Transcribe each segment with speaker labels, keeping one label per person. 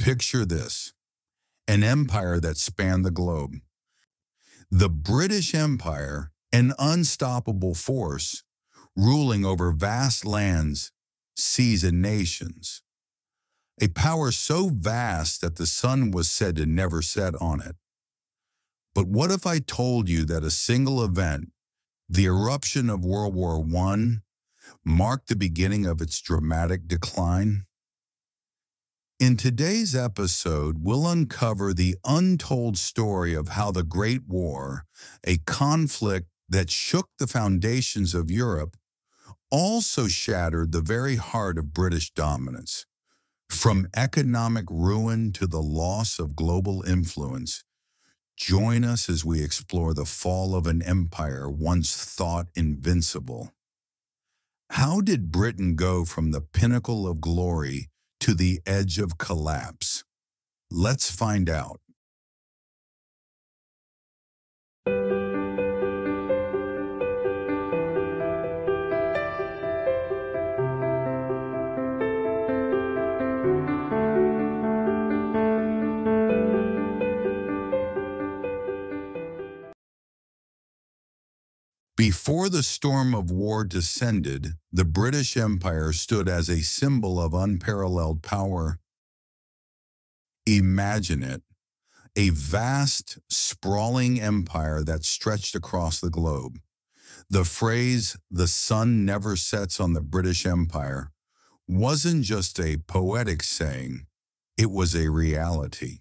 Speaker 1: Picture this, an empire that spanned the globe. The British Empire, an unstoppable force, ruling over vast lands, seas, and nations. A power so vast that the sun was said to never set on it. But what if I told you that a single event, the eruption of World War I, marked the beginning of its dramatic decline? In today's episode, we'll uncover the untold story of how the Great War, a conflict that shook the foundations of Europe, also shattered the very heart of British dominance. From economic ruin to the loss of global influence, join us as we explore the fall of an empire once thought invincible. How did Britain go from the pinnacle of glory to the edge of collapse? Let's find out. Before the storm of war descended, the British Empire stood as a symbol of unparalleled power. Imagine it, a vast, sprawling empire that stretched across the globe. The phrase, "the sun never sets on the British Empire," wasn't just a poetic saying, it was a reality.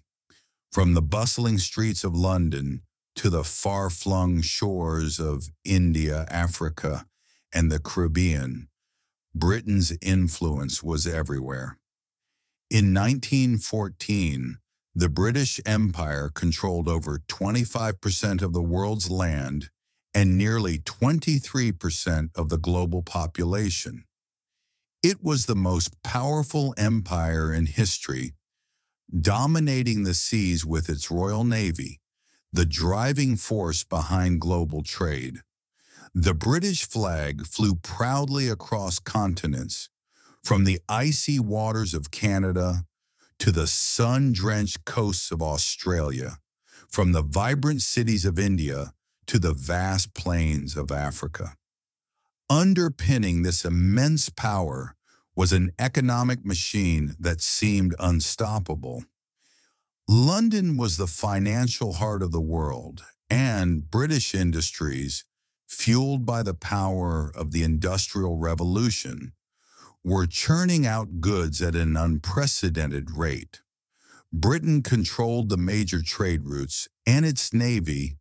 Speaker 1: From the bustling streets of London to the far-flung shores of India, Africa, and the Caribbean, Britain's influence was everywhere. In 1914, the British Empire controlled over 25% of the world's land and nearly 23% of the global population. It was the most powerful empire in history, dominating the seas with its Royal Navy, the driving force behind global trade. The British flag flew proudly across continents, from the icy waters of Canada to the sun-drenched coasts of Australia, from the vibrant cities of India to the vast plains of Africa. Underpinning this immense power was an economic machine that seemed unstoppable. London was the financial heart of the world, and British industries, fueled by the power of the Industrial Revolution, were churning out goods at an unprecedented rate. Britain controlled the major trade routes, and its navy,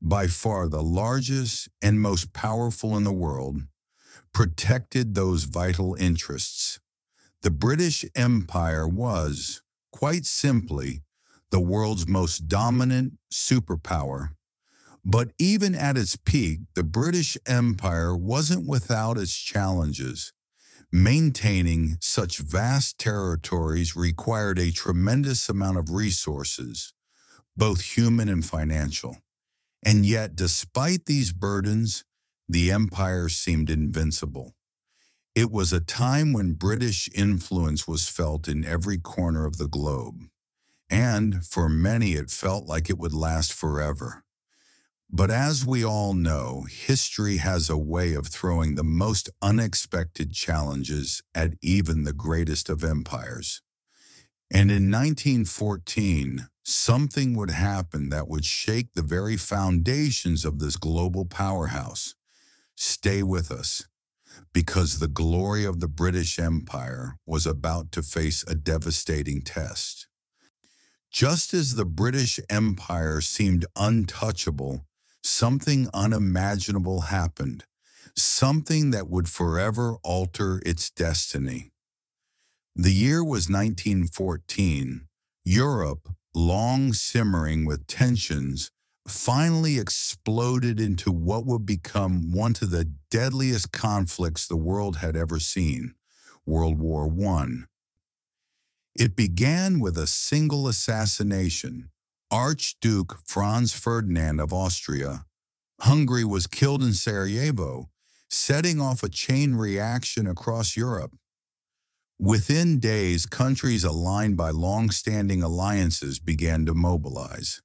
Speaker 1: by far the largest and most powerful in the world, protected those vital interests. The British Empire was, quite simply, the world's most dominant superpower. But even at its peak, the British Empire wasn't without its challenges. Maintaining such vast territories required a tremendous amount of resources, both human and financial. And yet, despite these burdens, the empire seemed invincible. It was a time when British influence was felt in every corner of the globe. And for many, it felt like it would last forever. But as we all know, history has a way of throwing the most unexpected challenges at even the greatest of empires. And in 1914, something would happen that would shake the very foundations of this global powerhouse. Stay with us, because the glory of the British Empire was about to face a devastating test. Just as the British Empire seemed untouchable, something unimaginable happened, something that would forever alter its destiny. The year was 1914. Europe, long simmering with tensions, finally exploded into what would become one of the deadliest conflicts the world had ever seen, World War I. It began with a single assassination. Archduke Franz Ferdinand of Austria. Hungary was killed in Sarajevo, setting off a chain reaction across Europe. Within days, countries aligned by long-standing alliances began to mobilize.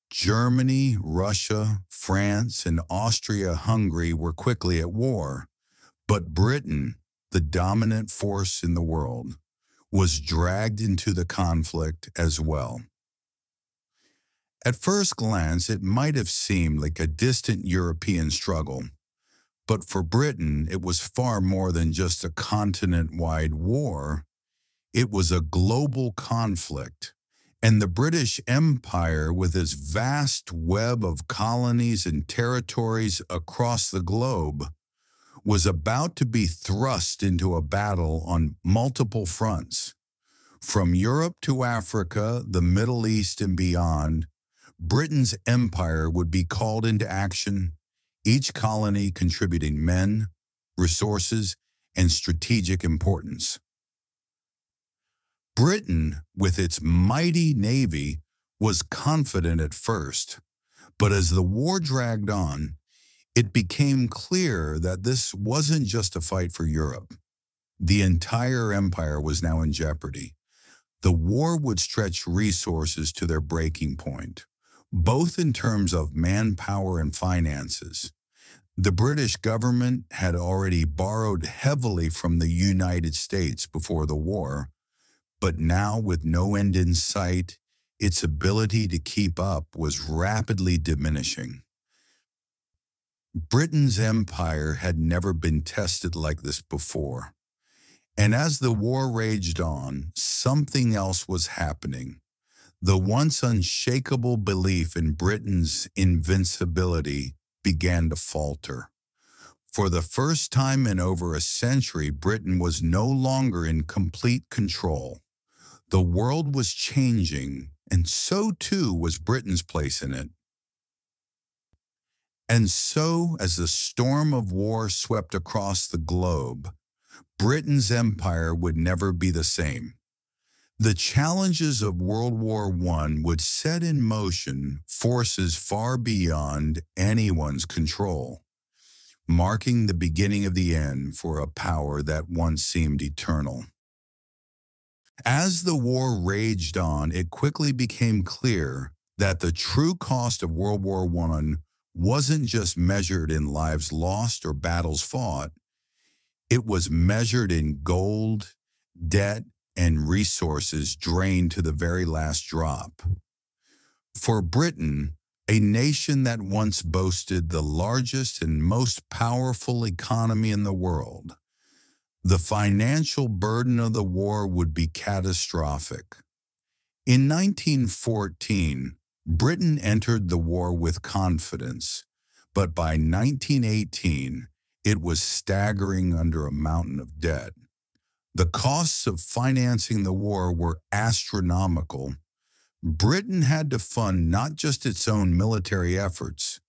Speaker 1: Germany, Russia, France, and Austria-Hungary were quickly at war, but Britain, the dominant force in the world, was dragged into the conflict as well. At first glance, it might have seemed like a distant European struggle, but for Britain, it was far more than just a continent-wide war. It was a global conflict, and the British Empire, with its vast web of colonies and territories across the globe, was about to be thrust into a battle on multiple fronts. From Europe to Africa, the Middle East, and beyond, Britain's empire would be called into action, each colony contributing men, resources, and strategic importance. Britain, with its mighty navy, was confident at first, but as the war dragged on, it became clear that this wasn't just a fight for Europe. The entire empire was now in jeopardy. The war would stretch resources to their breaking point, both in terms of manpower and finances. The British government had already borrowed heavily from the United States before the war, but now, with no end in sight, its ability to keep up was rapidly diminishing. Britain's empire had never been tested like this before. And as the war raged on, something else was happening. The once unshakable belief in Britain's invincibility began to falter. For the first time in over a century, Britain was no longer in complete control. The world was changing, and so too was Britain's place in it. And so, as the storm of war swept across the globe, Britain's empire would never be the same. The challenges of World War I would set in motion forces far beyond anyone's control, marking the beginning of the end for a power that once seemed eternal. As the war raged on, it quickly became clear that the true cost of World War I wasn't just measured in lives lost or battles fought. It was measured in gold, debt, and resources drained to the very last drop. For Britain, a nation that once boasted the largest and most powerful economy in the world, the financial burden of the war would be catastrophic. In 1914, Britain entered the war with confidence, but by 1918, it was staggering under a mountain of debt. The costs of financing the war were astronomical. Britain had to fund not just its own military efforts,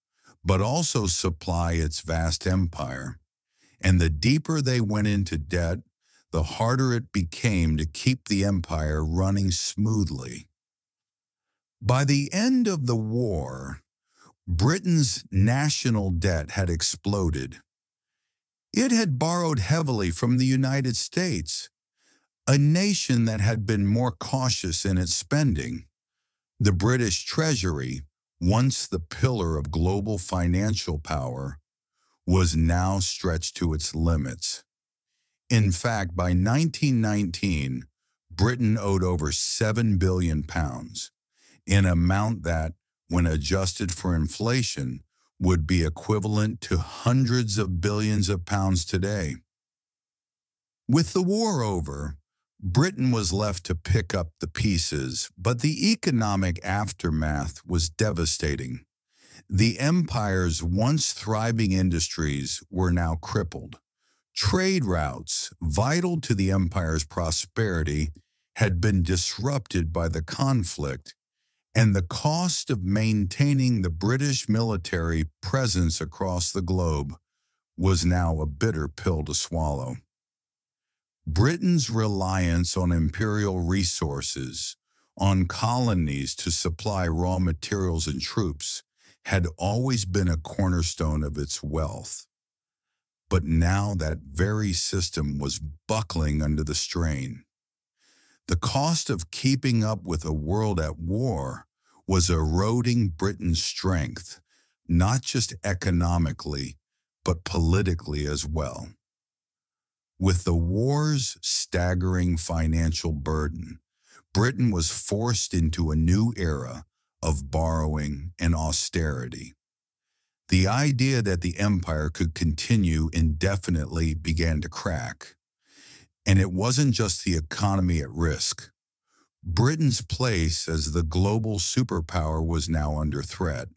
Speaker 1: but also supply its vast empire. And the deeper they went into debt, the harder it became to keep the empire running smoothly. By the end of the war, Britain's national debt had exploded. It had borrowed heavily from the United States, a nation that had been more cautious in its spending. The British Treasury, once the pillar of global financial power, was now stretched to its limits. In fact, by 1919, Britain owed over £7 billion, an amount that, when adjusted for inflation, would be equivalent to hundreds of billions of pounds today. With the war over, Britain was left to pick up the pieces, but the economic aftermath was devastating. The empire's once thriving industries were now crippled. Trade routes, vital to the empire's prosperity, had been disrupted by the conflict, and the cost of maintaining the British military presence across the globe was now a bitter pill to swallow. Britain's reliance on imperial resources, on colonies to supply raw materials and troops, had always been a cornerstone of its wealth. But now that very system was buckling under the strain. The cost of keeping up with a world at war was eroding Britain's strength, not just economically, but politically as well. With the war's staggering financial burden, Britain was forced into a new era of borrowing and austerity. The idea that the empire could continue indefinitely began to crack. And it wasn't just the economy at risk. Britain's place as the global superpower was now under threat.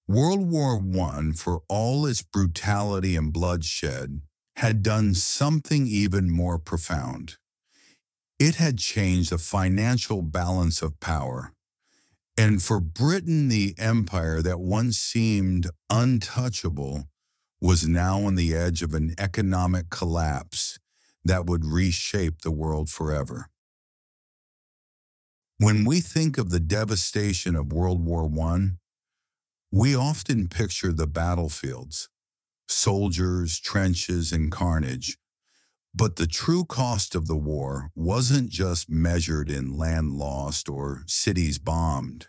Speaker 1: World War I, for all its brutality and bloodshed, had done something even more profound. It had changed the financial balance of power. And for Britain, the empire that once seemed untouchable was now on the edge of an economic collapse that would reshape the world forever. When we think of the devastation of World War I, we often picture the battlefields, soldiers, trenches, and carnage. But the true cost of the war wasn't just measured in land lost or cities bombed.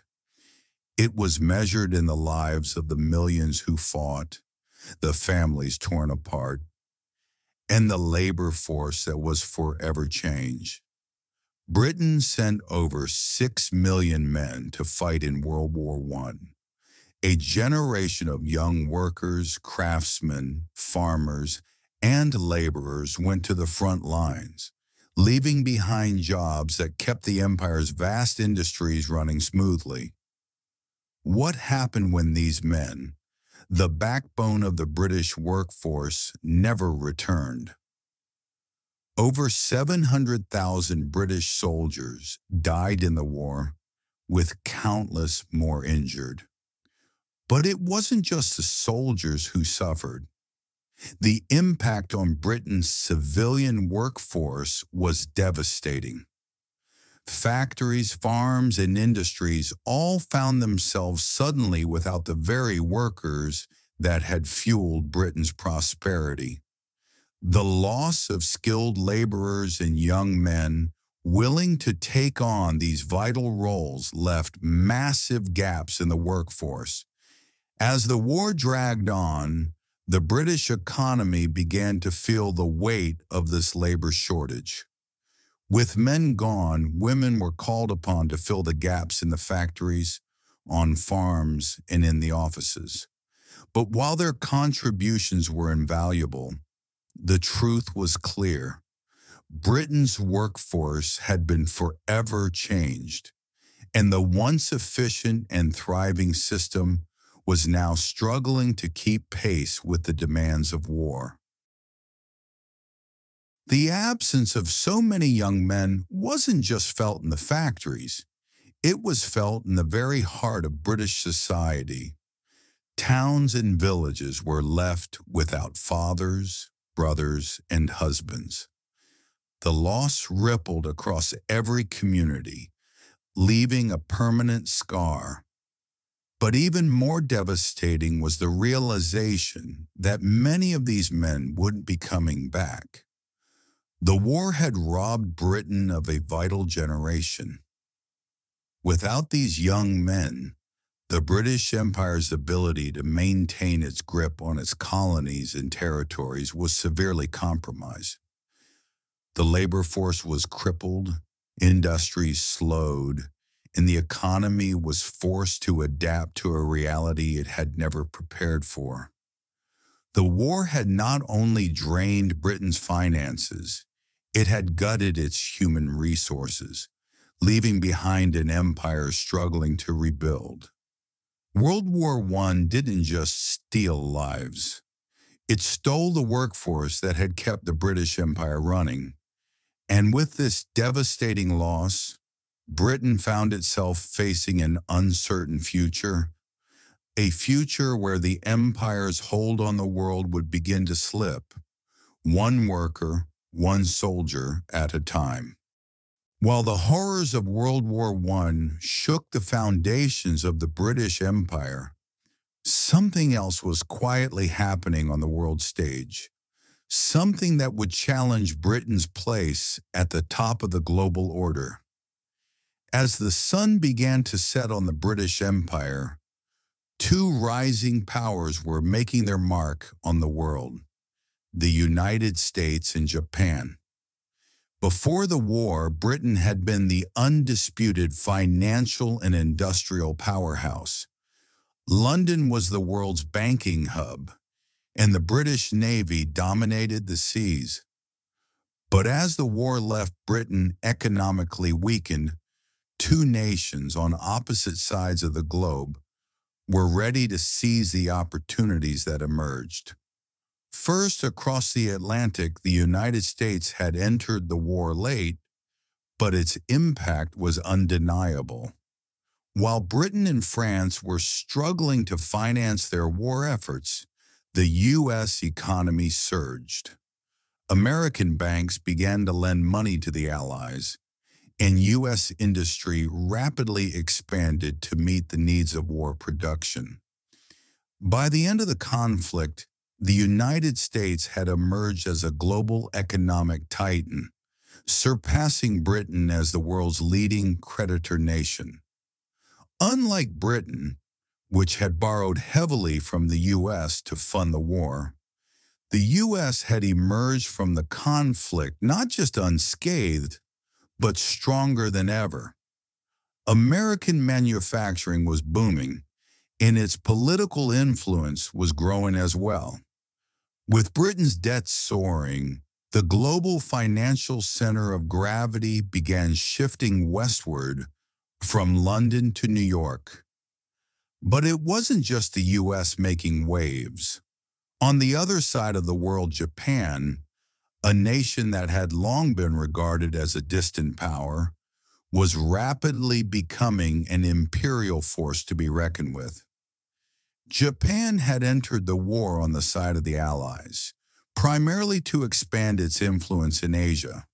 Speaker 1: It was measured in the lives of the millions who fought, the families torn apart, and the labor force that was forever changed. Britain sent over 6 million men to fight in World War I. A generation of young workers, craftsmen, farmers, and laborers went to the front lines, leaving behind jobs that kept the empire's vast industries running smoothly. What happened when these men, the backbone of the British workforce, never returned? Over 700,000 British soldiers died in the war, with countless more injured. But it wasn't just the soldiers who suffered. The impact on Britain's civilian workforce was devastating. Factories, farms, and industries all found themselves suddenly without the very workers that had fueled Britain's prosperity. The loss of skilled laborers and young men willing to take on these vital roles left massive gaps in the workforce. As the war dragged on, the British economy began to feel the weight of this labor shortage. With men gone, women were called upon to fill the gaps in the factories, on farms, and in the offices. But while their contributions were invaluable, the truth was clear. Britain's workforce had been forever changed, and the once efficient and thriving system was now struggling to keep pace with the demands of war. The absence of so many young men wasn't just felt in the factories. It was felt in the very heart of British society. Towns and villages were left without fathers, brothers, and husbands. The loss rippled across every community, leaving a permanent scar. But even more devastating was the realization that many of these men wouldn't be coming back. The war had robbed Britain of a vital generation. Without these young men, the British Empire's ability to maintain its grip on its colonies and territories was severely compromised. The labor force was crippled, industries slowed, and the economy was forced to adapt to a reality it had never prepared for. The war had not only drained Britain's finances, it had gutted its human resources, leaving behind an empire struggling to rebuild. World War I didn't just steal lives. It stole the workforce that had kept the British Empire running. And with this devastating loss, Britain found itself facing an uncertain future, a future where the empire's hold on the world would begin to slip, one worker, one soldier at a time. While the horrors of World War I shook the foundations of the British Empire, Something else was quietly happening on the world stage, something that would challenge Britain's place at the top of the global order. As the sun began to set on the British Empire, two rising powers were making their mark on the world: the United States and Japan. Before the war, Britain had been the undisputed financial and industrial powerhouse. London was the world's banking hub, and the British Navy dominated the seas. But as the war left Britain economically weakened, two nations on opposite sides of the globe were ready to seize the opportunities that emerged. First, across the Atlantic, the United States had entered the war late, but its impact was undeniable. While Britain and France were struggling to finance their war efforts, the U.S. economy surged. American banks began to lend money to the Allies, and U.S. industry rapidly expanded to meet the needs of war production. By the end of the conflict, the United States had emerged as a global economic titan, surpassing Britain as the world's leading creditor nation. Unlike Britain, which had borrowed heavily from the U.S. to fund the war, the U.S. had emerged from the conflict not just unscathed, but stronger than ever. American manufacturing was booming, and its political influence was growing as well. With Britain's debts soaring, the global financial center of gravity began shifting westward from London to New York. But it wasn't just the U.S. making waves. On the other side of the world, Japan, a nation that had long been regarded as a distant power, was rapidly becoming an imperial force to be reckoned with. Japan had entered the war on the side of the Allies, primarily to expand its influence in Asia.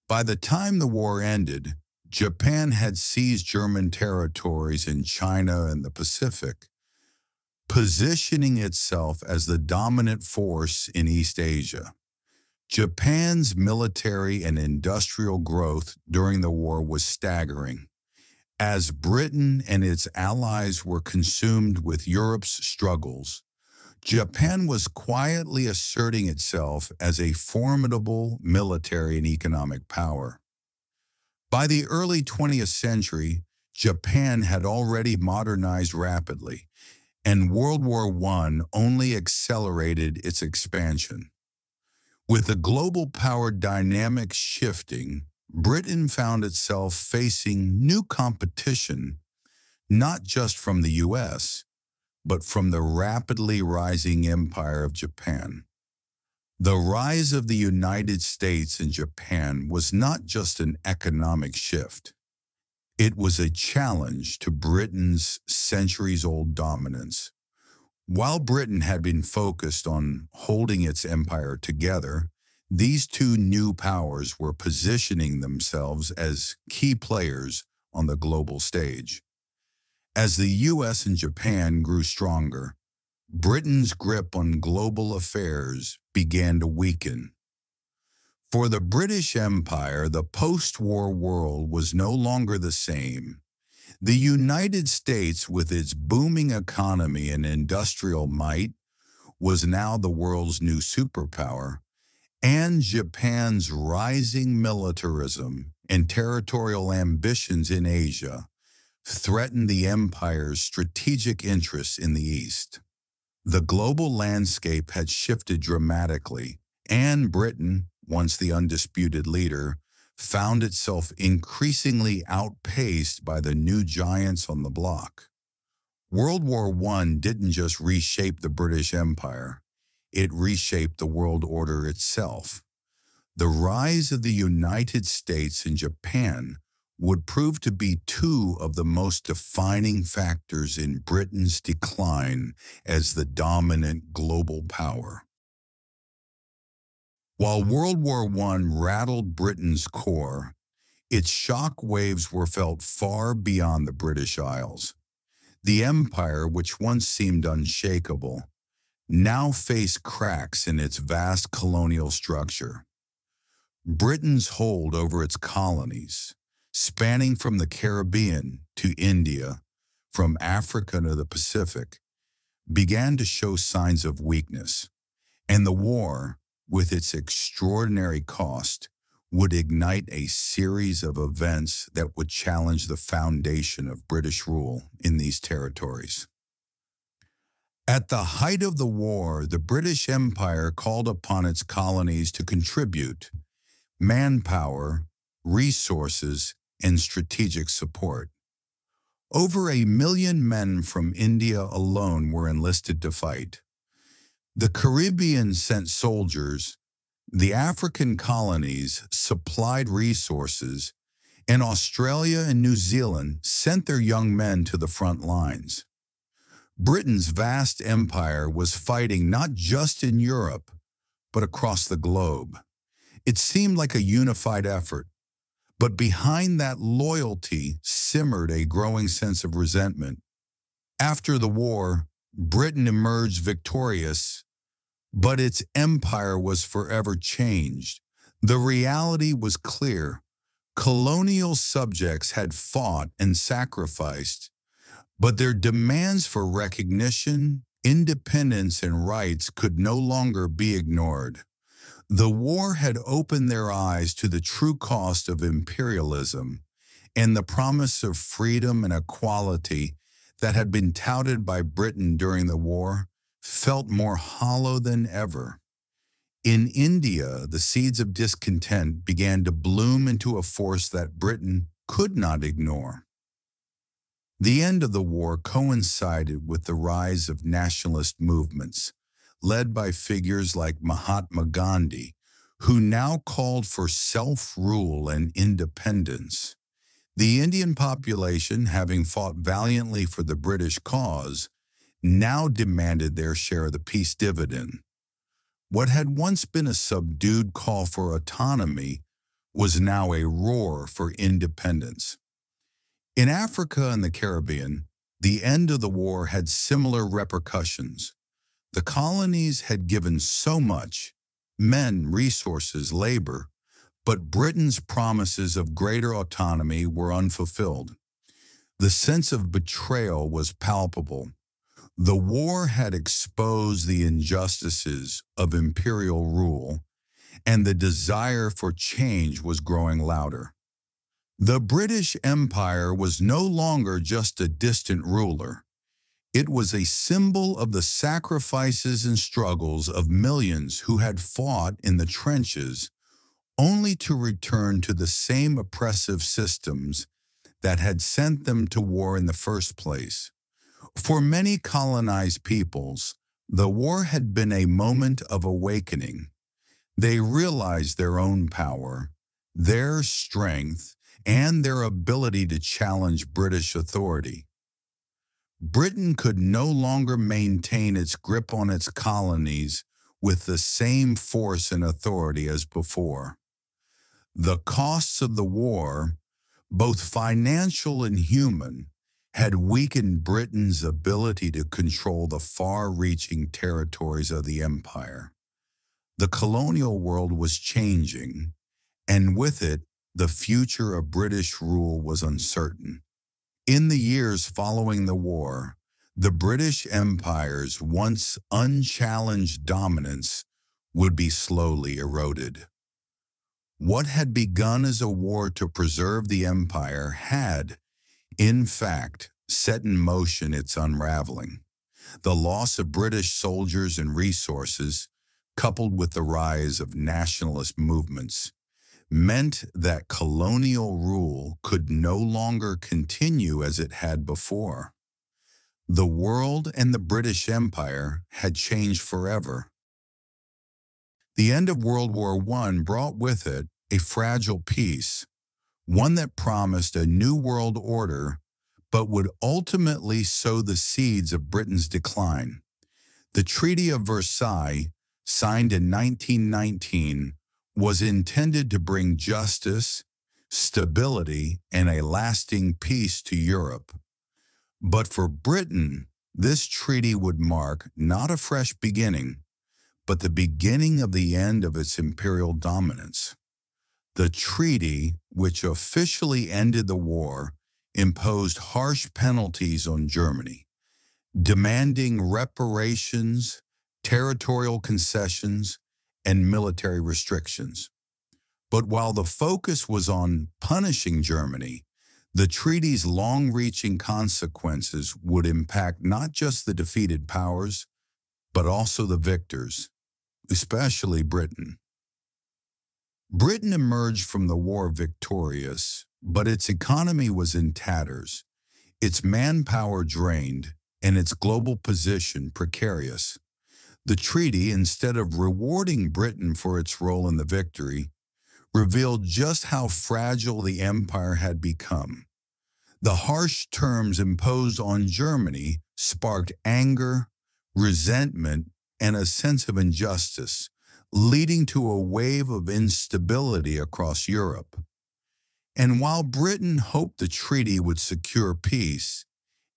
Speaker 1: By the time the war ended, Japan had seized German territories in China and the Pacific, positioning itself as the dominant force in East Asia. Japan's military and industrial growth during the war was staggering. As Britain and its allies were consumed with Europe's struggles, Japan was quietly asserting itself as a formidable military and economic power. By the early 20th century, Japan had already modernized rapidly, and World War I only accelerated its expansion. With the global power dynamics shifting, Britain found itself facing new competition, not just from the U.S., but from the rapidly rising empire of Japan. The rise of the United States and Japan was not just an economic shift. It was a challenge to Britain's centuries-old dominance. While Britain had been focused on holding its empire together, these two new powers were positioning themselves as key players on the global stage. As the U.S. and Japan grew stronger, Britain's grip on global affairs began to weaken. For the British Empire, the post-war world was no longer the same. The United States, with its booming economy and industrial might, was now the world's new superpower, and Japan's rising militarism and territorial ambitions in Asia threatened the empire's strategic interests in the East. The global landscape had shifted dramatically, and Britain, once the undisputed leader, found itself increasingly outpaced by the new giants on the block. World War I didn't just reshape the British Empire, it reshaped the world order itself. The rise of the United States and Japan would prove to be two of the most defining factors in Britain's decline as the dominant global power. While World War I rattled Britain's core, its shock waves were felt far beyond the British Isles. The empire, which once seemed unshakable, now faced cracks in its vast colonial structure. Britain's hold over its colonies, spanning from the Caribbean to India, from Africa to the Pacific, began to show signs of weakness, and the war, with its extraordinary cost, would ignite a series of events that would challenge the foundation of British rule in these territories. At the height of the war, the British Empire called upon its colonies to contribute manpower, resources, and strategic support. Over 1 million men from India alone were enlisted to fight. The Caribbean sent soldiers, the African colonies supplied resources, and Australia and New Zealand sent their young men to the front lines. Britain's vast empire was fighting not just in Europe, but across the globe. It seemed like a unified effort, but behind that loyalty simmered a growing sense of resentment. After the war, Britain emerged victorious, but its empire was forever changed. The reality was clear. Colonial subjects had fought and sacrificed, but their demands for recognition, independence, and rights could no longer be ignored. The war had opened their eyes to the true cost of imperialism, and the promise of freedom and equality that had been touted by Britain during the war felt more hollow than ever. In India, the seeds of discontent began to bloom into a force that Britain could not ignore. The end of the war coincided with the rise of nationalist movements, led by figures like Mahatma Gandhi, who now called for self-rule and independence. The Indian population, having fought valiantly for the British cause, now demanded their share of the peace dividend. What had once been a subdued call for autonomy was now a roar for independence. In Africa and the Caribbean, the end of the war had similar repercussions. The colonies had given so much, men, resources, labor, but Britain's promises of greater autonomy were unfulfilled. The sense of betrayal was palpable. The war had exposed the injustices of imperial rule, and the desire for change was growing louder. The British Empire was no longer just a distant ruler. It was a symbol of the sacrifices and struggles of millions who had fought in the trenches only to return to the same oppressive systems that had sent them to war in the first place. For many colonized peoples, the war had been a moment of awakening. They realized their own power, their strength, and their ability to challenge British authority. Britain could no longer maintain its grip on its colonies with the same force and authority as before. The costs of the war, both financial and human, had weakened Britain's ability to control the far-reaching territories of the empire. The colonial world was changing, and with it, the future of British rule was uncertain. In the years following the war, the British Empire's once unchallenged dominance would be slowly eroded. What had begun as a war to preserve the empire had, in fact, set in motion its unraveling. The loss of British soldiers and resources, coupled with the rise of nationalist movements, meant that colonial rule could no longer continue as it had before. The world and the British Empire had changed forever. The end of World War I brought with it a fragile peace, one that promised a new world order, but would ultimately sow the seeds of Britain's decline. The Treaty of Versailles, signed in 1919, was intended to bring justice, stability, and a lasting peace to Europe. But for Britain, this treaty would mark not a fresh beginning, but the beginning of the end of its imperial dominance. The treaty, which officially ended the war, imposed harsh penalties on Germany, demanding reparations, territorial concessions, and military restrictions. But while the focus was on punishing Germany, the treaty's long-reaching consequences would impact not just the defeated powers, but also the victors, especially Britain. Britain emerged from the war victorious, but its economy was in tatters, its manpower drained, and its global position precarious. The treaty, instead of rewarding Britain for its role in the victory, revealed just how fragile the empire had become. The harsh terms imposed on Germany sparked anger, resentment, and a sense of injustice, leading to a wave of instability across Europe. And while Britain hoped the treaty would secure peace,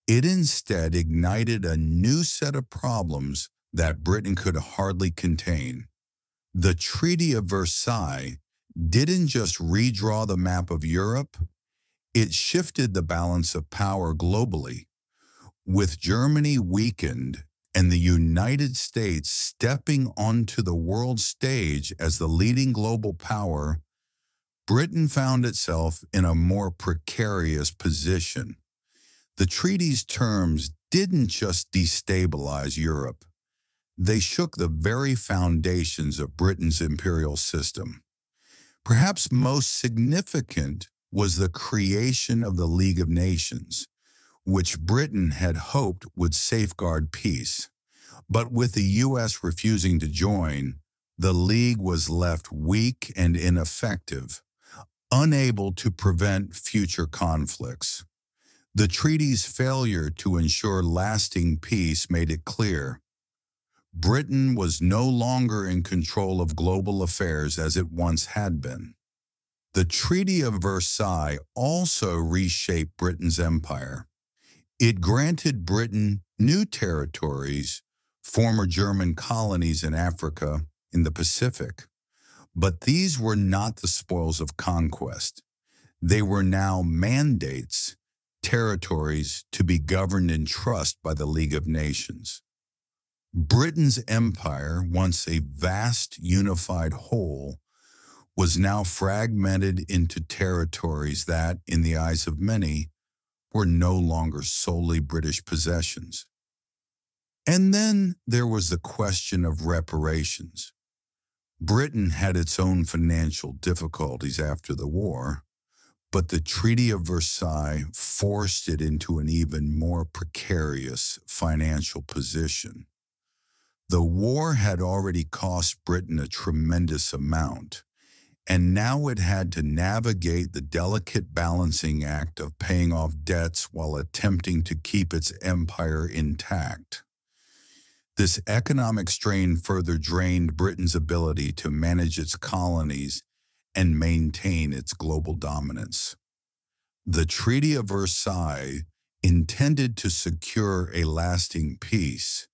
Speaker 1: it instead ignited a new set of problems that Britain could hardly contain. The Treaty of Versailles didn't just redraw the map of Europe, it shifted the balance of power globally. With Germany weakened and the United States stepping onto the world stage as the leading global power, Britain found itself in a more precarious position. The treaty's terms didn't just destabilize Europe. They shook the very foundations of Britain's imperial system. Perhaps most significant was the creation of the League of Nations, which Britain had hoped would safeguard peace. But with the U.S. refusing to join, the League was left weak and ineffective, unable to prevent future conflicts. The treaty's failure to ensure lasting peace made it clear Britain was no longer in control of global affairs as it once had been. The Treaty of Versailles also reshaped Britain's empire. It granted Britain new territories, former German colonies in Africa, in the Pacific. But these were not the spoils of conquest. They were now mandates, territories to be governed in trust by the League of Nations. Britain's empire, once a vast unified whole, was now fragmented into territories that, in the eyes of many, were no longer solely British possessions. And then there was the question of reparations. Britain had its own financial difficulties after the war, but the Treaty of Versailles forced it into an even more precarious financial position. The war had already cost Britain a tremendous amount, and now it had to navigate the delicate balancing act of paying off debts while attempting to keep its empire intact. This economic strain further drained Britain's ability to manage its colonies and maintain its global dominance. The Treaty of Versailles, intended to secure a lasting peace,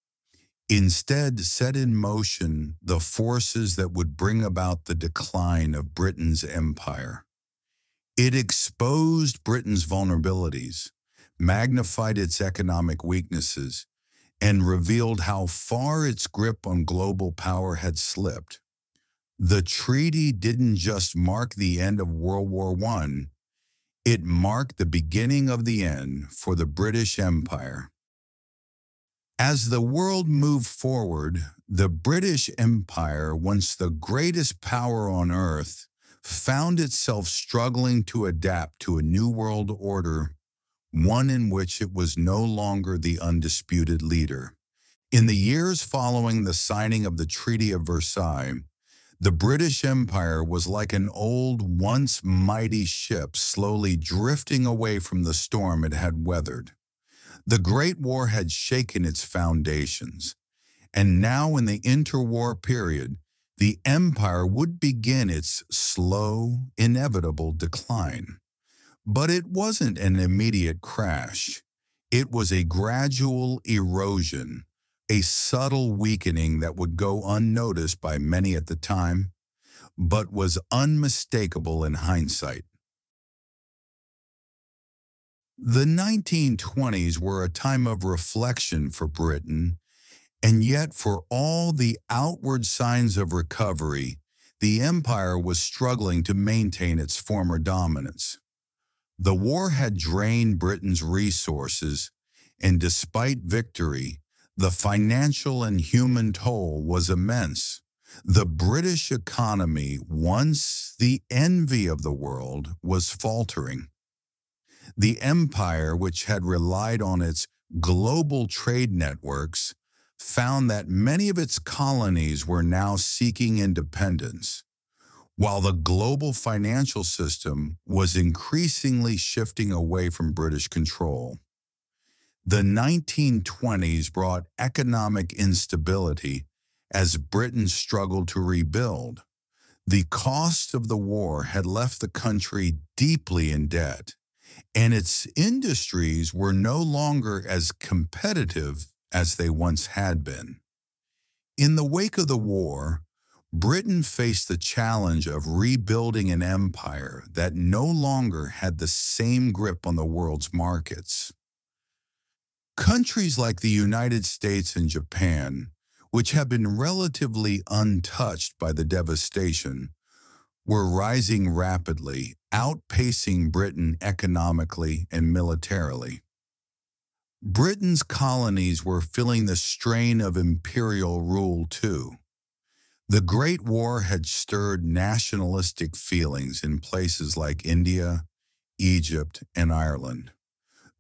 Speaker 1: instead set in motion the forces that would bring about the decline of Britain's empire. It exposed Britain's vulnerabilities, magnified its economic weaknesses, and revealed how far its grip on global power had slipped. The treaty didn't just mark the end of World War I, it marked the beginning of the end for the British Empire. As the world moved forward, the British Empire, once the greatest power on earth, found itself struggling to adapt to a new world order, one in which it was no longer the undisputed leader. In the years following the signing of the Treaty of Versailles, the British Empire was like an old, once mighty ship slowly drifting away from the storm it had weathered. The Great War had shaken its foundations, and now in the interwar period, the empire would begin its slow, inevitable decline. But it wasn't an immediate crash. It was a gradual erosion, a subtle weakening that would go unnoticed by many at the time, but was unmistakable in hindsight. The 1920s were a time of reflection for Britain, and yet for all the outward signs of recovery, the empire was struggling to maintain its former dominance. The war had drained Britain's resources, and despite victory, the financial and human toll was immense. The British economy, once the envy of the world, was faltering. The empire, which had relied on its global trade networks, found that many of its colonies were now seeking independence, while the global financial system was increasingly shifting away from British control. The 1920s brought economic instability as Britain struggled to rebuild. The cost of the war had left the country deeply in debt, and its industries were no longer as competitive as they once had been. In the wake of the war, Britain faced the challenge of rebuilding an empire that no longer had the same grip on the world's markets. Countries like the United States and Japan, which have been relatively untouched by the devastation, were rising rapidly, outpacing Britain economically and militarily. Britain's colonies were feeling the strain of imperial rule too. The Great War had stirred nationalistic feelings in places like India, Egypt, and Ireland.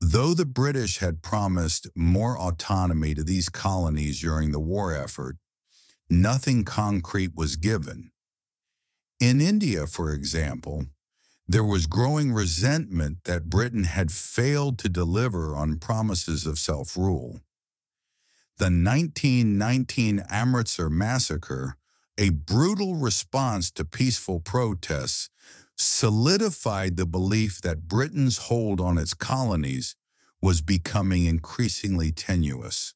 Speaker 1: Though the British had promised more autonomy to these colonies during the war effort, nothing concrete was given. In India, for example, there was growing resentment that Britain had failed to deliver on promises of self-rule. The 1919 Amritsar massacre, a brutal response to peaceful protests, solidified the belief that Britain's hold on its colonies was becoming increasingly tenuous.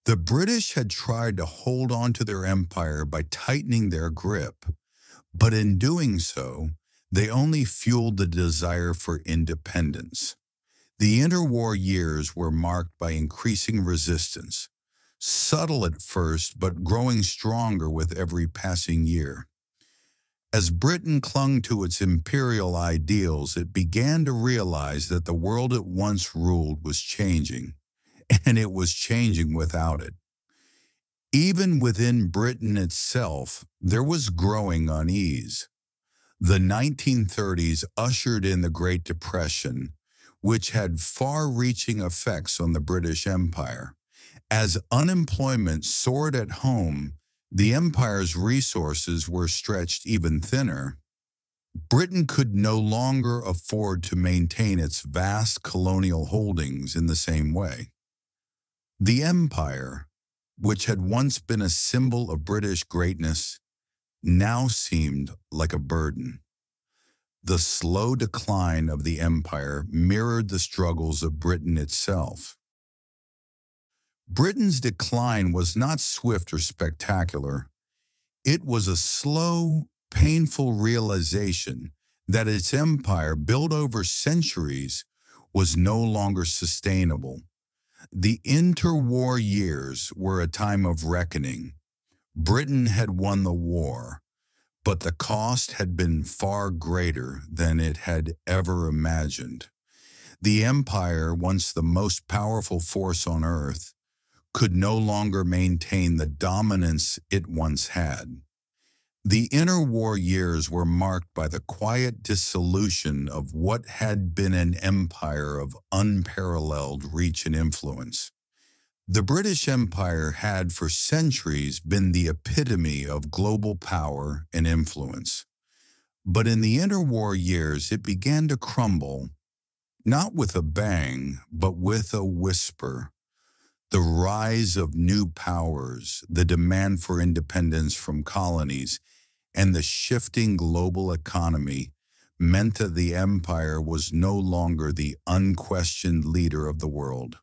Speaker 1: The British had tried to hold on to their empire by tightening their grip, but in doing so, they only fueled the desire for independence. The interwar years were marked by increasing resistance, subtle at first but growing stronger with every passing year. As Britain clung to its imperial ideals, it began to realize that the world it once ruled was changing, and it was changing without it. Even within Britain itself, there was growing unease. The 1930s ushered in the Great Depression, which had far-reaching effects on the British Empire. As unemployment soared at home, the empire's resources were stretched even thinner. Britain could no longer afford to maintain its vast colonial holdings in the same way. The empire, which had once been a symbol of British greatness, now seemed like a burden. The slow decline of the empire mirrored the struggles of Britain itself. Britain's decline was not swift or spectacular. It was a slow, painful realization that its empire, built over centuries, was no longer sustainable. The interwar years were a time of reckoning. Britain had won the war, but the cost had been far greater than it had ever imagined. The empire, once the most powerful force on earth, could no longer maintain the dominance it once had. The interwar years were marked by the quiet dissolution of what had been an empire of unparalleled reach and influence. The British Empire had for centuries been the epitome of global power and influence. But in the interwar years, it began to crumble, not with a bang, but with a whisper. The rise of new powers, the demand for independence from colonies, and the shifting global economy meant that the empire was no longer the unquestioned leader of the world.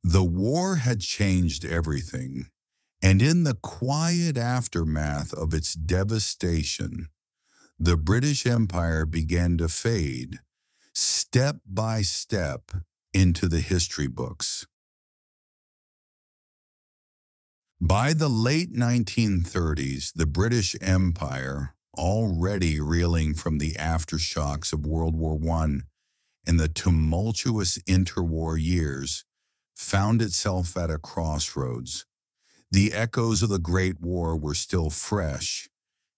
Speaker 1: The war had changed everything, and in the quiet aftermath of its devastation, the British Empire began to fade, step by step, into the history books. By the late 1930s, the British Empire, already reeling from the aftershocks of World War I and the tumultuous interwar years, found itself at a crossroads. The echoes of the Great War were still fresh,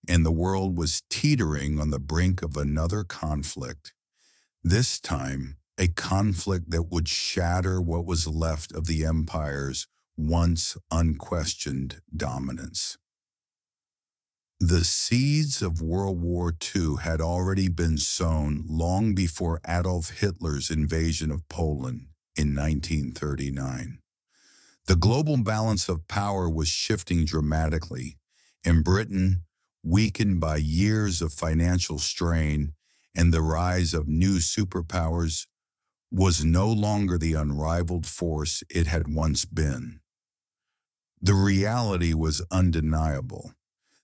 Speaker 1: and the world was teetering on the brink of another conflict. This time, a conflict that would shatter what was left of the empire's once unquestioned dominance. The seeds of World War II had already been sown long before Adolf Hitler's invasion of Poland in 1939. The global balance of power was shifting dramatically, and Britain, weakened by years of financial strain and the rise of new superpowers, was no longer the unrivaled force it had once been. The reality was undeniable.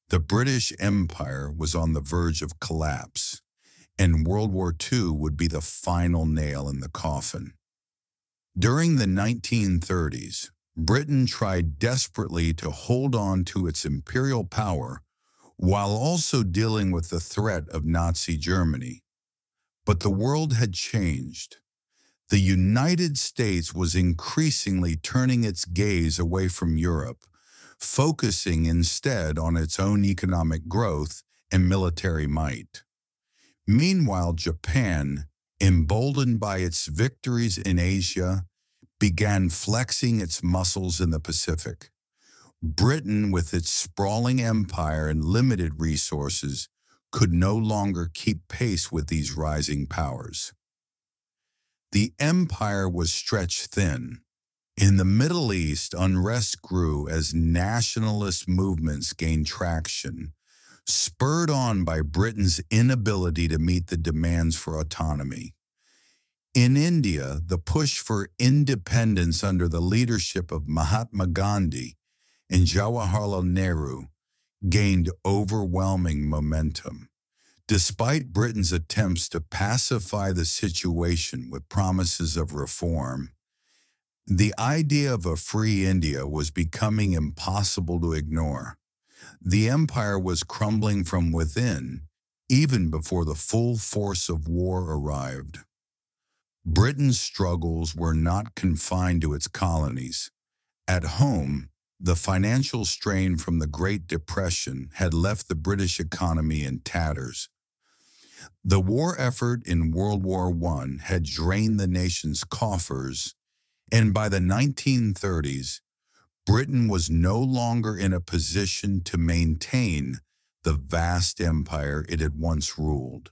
Speaker 1: The British Empire was on the verge of collapse, and World War II would be the final nail in the coffin. During the 1930s, Britain tried desperately to hold on to its imperial power while also dealing with the threat of Nazi Germany. But the world had changed. The United States was increasingly turning its gaze away from Europe, focusing instead on its own economic growth and military might. Meanwhile, Japan, emboldened by its victories in Asia, began flexing its muscles in the Pacific. Britain, with its sprawling empire and limited resources, could no longer keep pace with these rising powers. The empire was stretched thin. In the Middle East, unrest grew as nationalist movements gained traction, spurred on by Britain's inability to meet the demands for autonomy. In India, the push for independence under the leadership of Mahatma Gandhi and Jawaharlal Nehru gained overwhelming momentum. Despite Britain's attempts to pacify the situation with promises of reform, the idea of a free India was becoming impossible to ignore. The empire was crumbling from within, even before the full force of war arrived. Britain's struggles were not confined to its colonies. At home, the financial strain from the Great Depression had left the British economy in tatters. The war effort in World War I had drained the nation's coffers, and by the 1930s, Britain was no longer in a position to maintain the vast empire it had once ruled.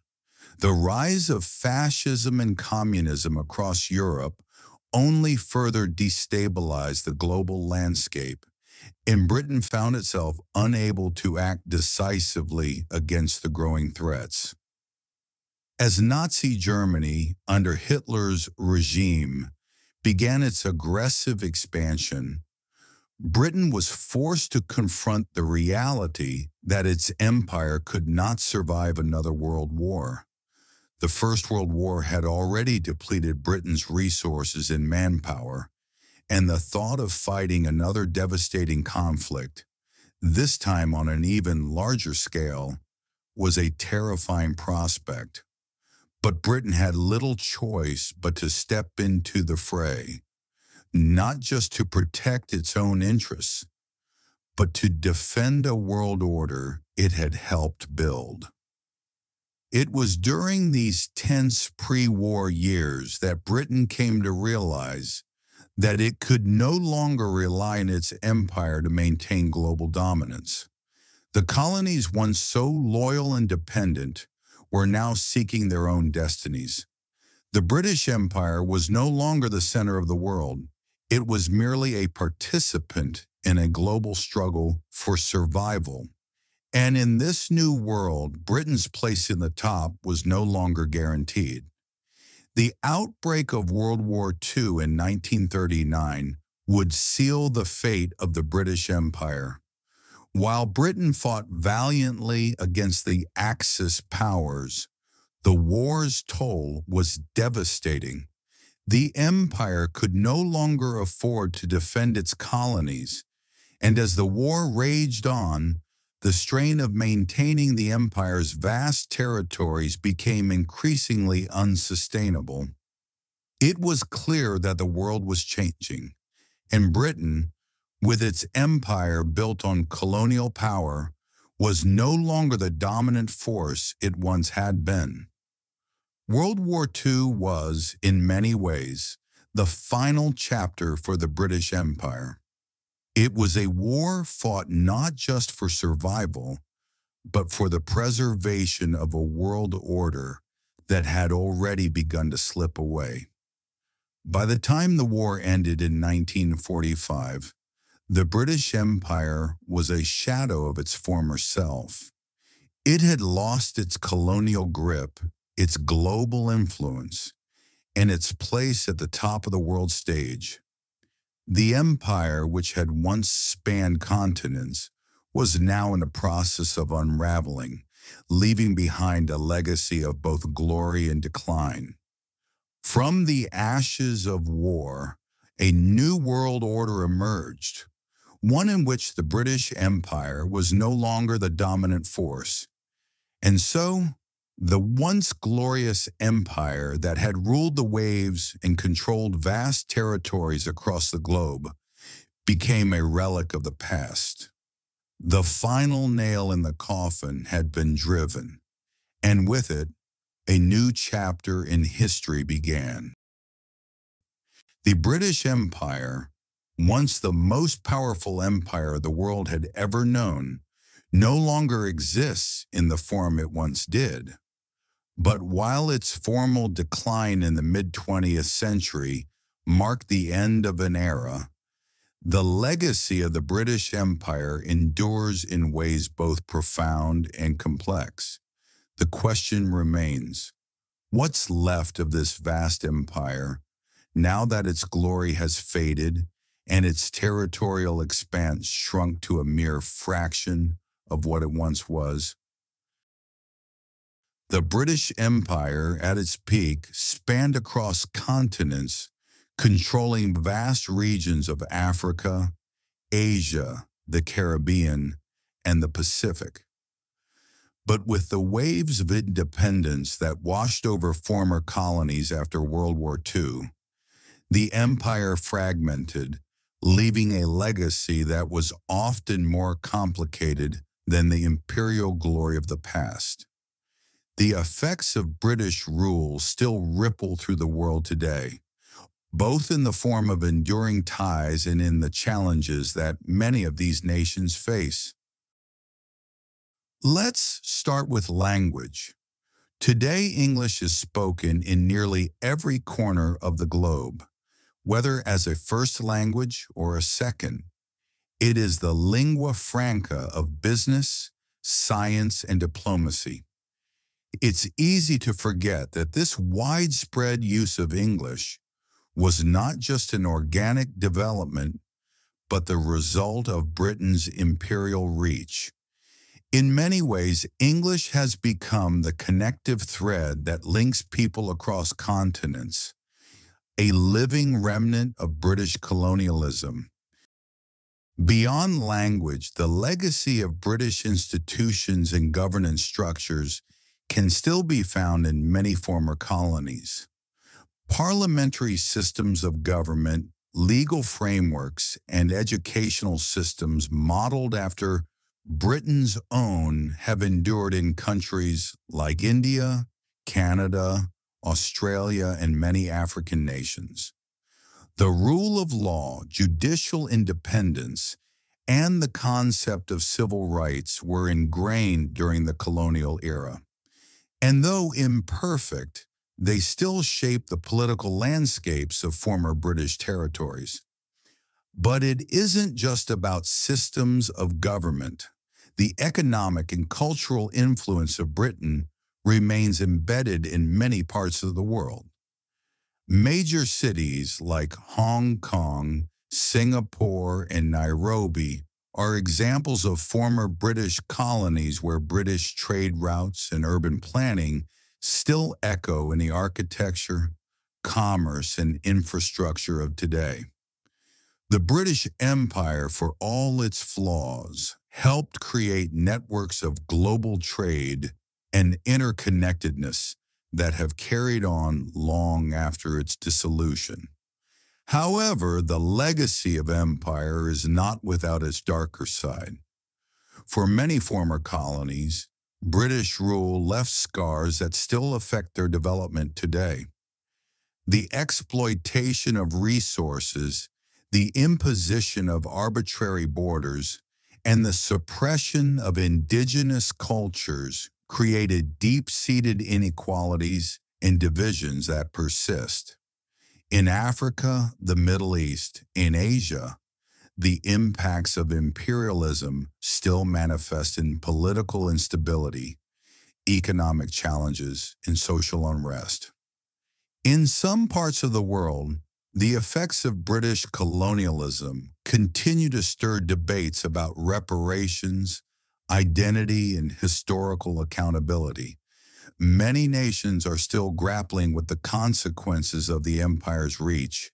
Speaker 1: The rise of fascism and communism across Europe only further destabilized the global landscape, and Britain found itself unable to act decisively against the growing threats. As Nazi Germany, under Hitler's regime, began its aggressive expansion, Britain was forced to confront the reality that its empire could not survive another world war. The First World War had already depleted Britain's resources and manpower, and the thought of fighting another devastating conflict, this time on an even larger scale, was a terrifying prospect. But Britain had little choice but to step into the fray, not just to protect its own interests, but to defend a world order it had helped build. It was during these tense pre-war years that Britain came to realize that it could no longer rely on its empire to maintain global dominance. The colonies, once so loyal and dependent, were now seeking their own destinies. The British Empire was no longer the center of the world. It was merely a participant in a global struggle for survival, And in this new world, Britain's place in the top was no longer guaranteed. The outbreak of World War II in 1939 would seal the fate of the British Empire. While Britain fought valiantly against the Axis powers, the war's toll was devastating. The empire could no longer afford to defend its colonies, and as the war raged on, the strain of maintaining the empire's vast territories became increasingly unsustainable. It was clear that the world was changing, and Britain, with its empire built on colonial power, was no longer the dominant force it once had been. World War II was, in many ways, the final chapter for the British Empire. It was a war fought not just for survival, but for the preservation of a world order that had already begun to slip away. By the time the war ended in 1945, the British Empire was a shadow of its former self. It had lost its colonial grip, its global influence, and its place at the top of the world stage. The empire, which had once spanned continents, was now in the process of unraveling, leaving behind a legacy of both glory and decline. From the ashes of war, a new world order emerged, one in which the British Empire was no longer the dominant force. And so, the once glorious empire that had ruled the waves and controlled vast territories across the globe became a relic of the past. The final nail in the coffin had been driven, and with it, a new chapter in history began. The British Empire, once the most powerful empire the world had ever known, no longer exists in the form it once did. But while its formal decline in the mid-20th century marked the end of an era, the legacy of the British Empire endures in ways both profound and complex. The question remains, what's left of this vast empire now that its glory has faded and its territorial expanse shrunk to a mere fraction of what it once was? The British Empire, at its peak, spanned across continents, controlling vast regions of Africa, Asia, the Caribbean, and the Pacific. But with the waves of independence that washed over former colonies after World War II, the empire fragmented, leaving a legacy that was often more complicated than the imperial glory of the past. The effects of British rule still ripple through the world today, both in the form of enduring ties and in the challenges that many of these nations face. Let's start with language. Today, English is spoken in nearly every corner of the globe, whether as a first language or a second. It is the lingua franca of business, science, and diplomacy. It's easy to forget that this widespread use of English was not just an organic development, but the result of Britain's imperial reach. In many ways, English has become the connective thread that links people across continents, a living remnant of British colonialism. Beyond language, the legacy of British institutions and governance structures can still be found in many former colonies. Parliamentary systems of government, legal frameworks, and educational systems modeled after Britain's own have endured in countries like India, Canada, Australia, and many African nations. The rule of law, judicial independence, and the concept of civil rights were ingrained during the colonial era. And though imperfect, they still shape the political landscapes of former British territories. But it isn't just about systems of government. the economic and cultural influence of Britain remains embedded in many parts of the world. Major cities like Hong Kong, Singapore, and Nairobi are examples of former British colonies where British trade routes and urban planning still echo in the architecture, commerce, and infrastructure of today. The British Empire, for all its flaws, helped create networks of global trade and interconnectedness that have carried on long after its dissolution. However, the legacy of empire is not without its darker side. For many former colonies, British rule left scars that still affect their development today. The exploitation of resources, the imposition of arbitrary borders, and the suppression of indigenous cultures created deep-seated inequalities and divisions that persist. In Africa, the Middle East, and Asia, the impacts of imperialism still manifest in political instability, economic challenges, and social unrest. In some parts of the world, the effects of British colonialism continue to stir debates about reparations, identity, and historical accountability. Many nations are still grappling with the consequences of the empire's reach,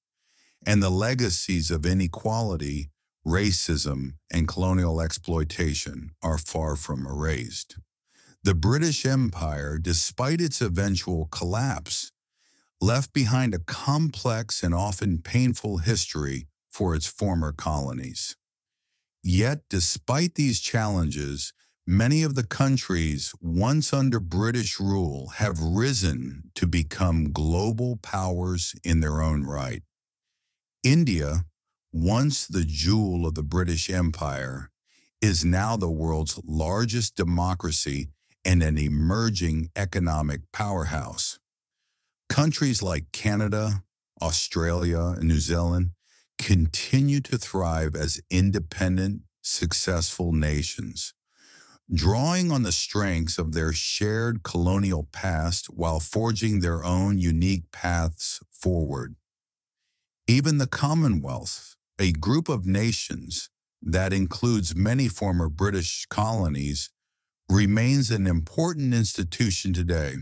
Speaker 1: and the legacies of inequality, racism, and colonial exploitation are far from erased. The British Empire, despite its eventual collapse, left behind a complex and often painful history for its former colonies. Yet, despite these challenges, many of the countries once under British rule have risen to become global powers in their own right. India, once the jewel of the British Empire, is now the world's largest democracy and an emerging economic powerhouse. Countries like Canada, Australia, and New Zealand continue to thrive as independent, successful nations, drawing on the strengths of their shared colonial past while forging their own unique paths forward. Even the Commonwealth, a group of nations that includes many former British colonies, remains an important institution today.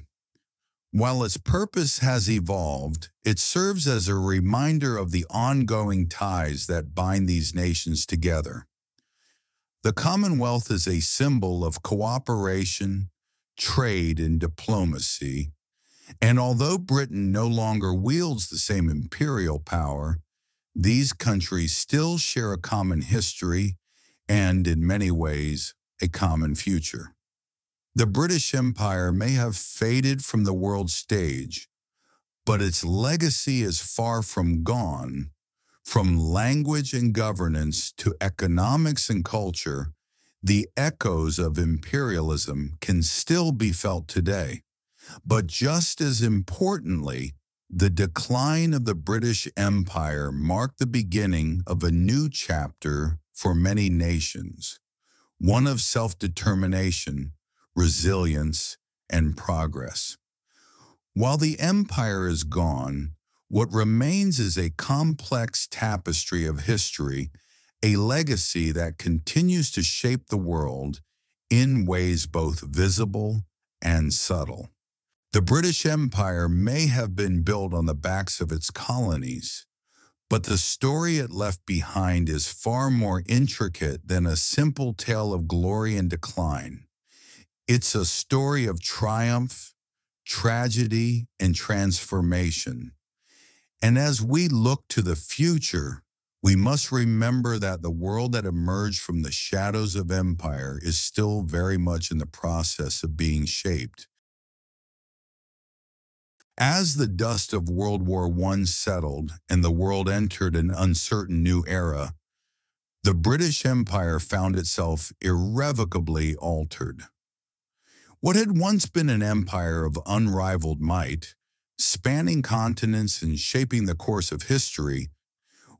Speaker 1: While its purpose has evolved, it serves as a reminder of the ongoing ties that bind these nations together. The Commonwealth is a symbol of cooperation, trade, and diplomacy, and although Britain no longer wields the same imperial power, these countries still share a common history and, in many ways, a common future. The British Empire may have faded from the world stage, but its legacy is far from gone. From language and governance to economics and culture, the echoes of imperialism can still be felt today. But just as importantly, the decline of the British Empire marked the beginning of a new chapter for many nations, one of self-determination, resilience, and progress. While the empire is gone, what remains is a complex tapestry of history, a legacy that continues to shape the world in ways both visible and subtle. The British Empire may have been built on the backs of its colonies, but the story it left behind is far more intricate than a simple tale of glory and decline. It's a story of triumph, tragedy, and transformation. And as we look to the future, we must remember that the world that emerged from the shadows of empire is still very much in the process of being shaped. As the dust of World War I settled and the world entered an uncertain new era, the British Empire found itself irrevocably altered. What had once been an empire of unrivaled might, spanning continents and shaping the course of history,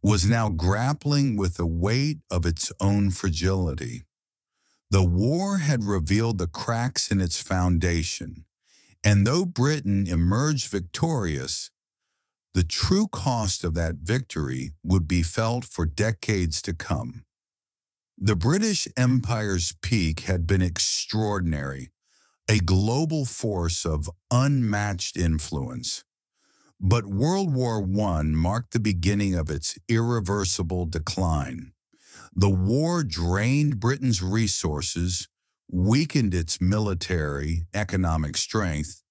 Speaker 1: was now grappling with the weight of its own fragility. The war had revealed the cracks in its foundation, and though Britain emerged victorious, the true cost of that victory would be felt for decades to come. The British Empire's peak had been extraordinary, a global force of unmatched influence. But World War I marked the beginning of its irreversible decline. The war drained Britain's resources, weakened its military, economic strength,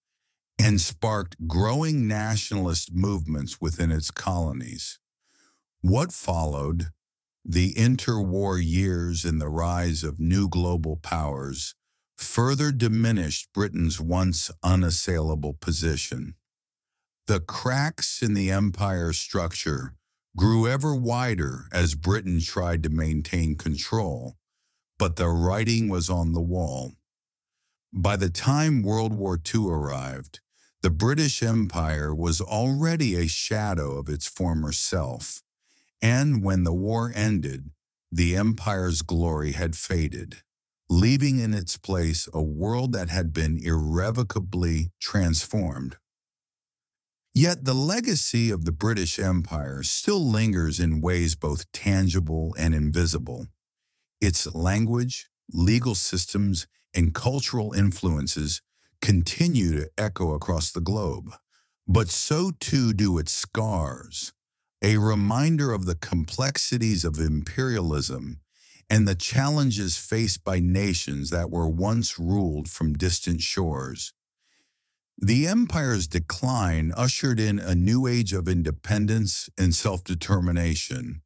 Speaker 1: and sparked growing nationalist movements within its colonies. What followed, the interwar years and the rise of new global powers, further diminished Britain's once unassailable position. The cracks in the empire's structure grew ever wider as Britain tried to maintain control, but the writing was on the wall. By the time World War II arrived, the British Empire was already a shadow of its former self, and when the war ended, the empire's glory had faded, leaving in its place a world that had been irrevocably transformed. Yet the legacy of the British Empire still lingers in ways both tangible and invisible. Its language, legal systems, and cultural influences continue to echo across the globe. But so too do its scars, a reminder of the complexities of imperialism and the challenges faced by nations that were once ruled from distant shores. The empire's decline ushered in a new age of independence and self-determination,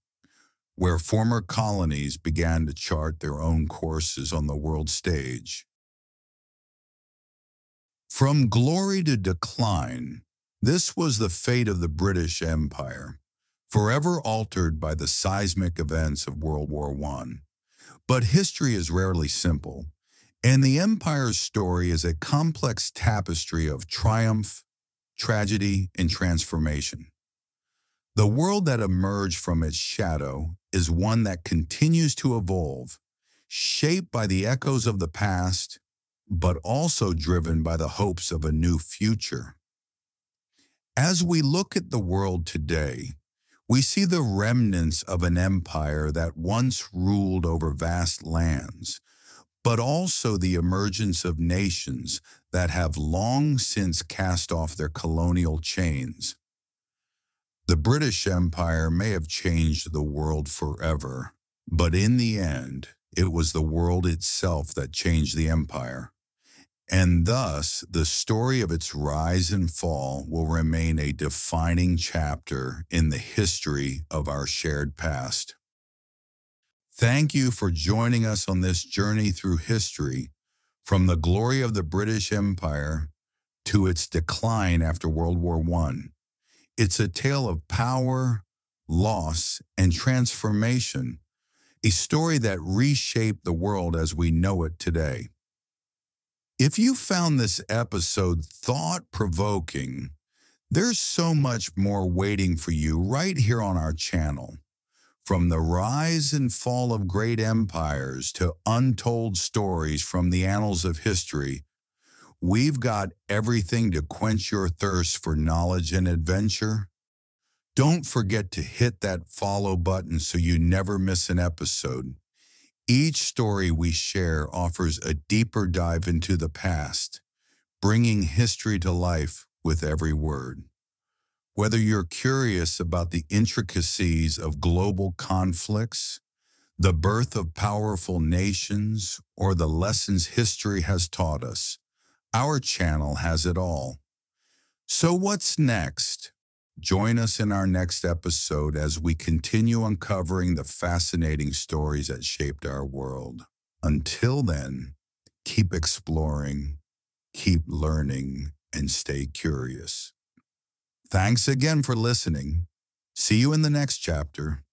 Speaker 1: where former colonies began to chart their own courses on the world stage. From glory to decline, this was the fate of the British Empire, forever altered by the seismic events of World War I. But history is rarely simple, and the empire's story is a complex tapestry of triumph, tragedy, and transformation. The world that emerged from its shadow is one that continues to evolve, shaped by the echoes of the past, but also driven by the hopes of a new future. As we look at the world today, we see the remnants of an empire that once ruled over vast lands, but also the emergence of nations that have long since cast off their colonial chains. The British Empire may have changed the world forever, but in the end, it was the world itself that changed the empire. And thus, the story of its rise and fall will remain a defining chapter in the history of our shared past. Thank you for joining us on this journey through history, from the glory of the British Empire to its decline after World War I. It's a tale of power, loss, and transformation, a story that reshaped the world as we know it today. If you found this episode thought-provoking, there's so much more waiting for you right here on our channel. From the rise and fall of great empires to untold stories from the annals of history, we've got everything to quench your thirst for knowledge and adventure. Don't forget to hit that follow button so you never miss an episode. Each story we share offers a deeper dive into the past, bringing history to life with every word. Whether you're curious about the intricacies of global conflicts, the birth of powerful nations, or the lessons history has taught us, our channel has it all. So what's next? Join us in our next episode as we continue uncovering the fascinating stories that shaped our world. Until then, keep exploring, keep learning, and stay curious. Thanks again for listening. See you in the next chapter.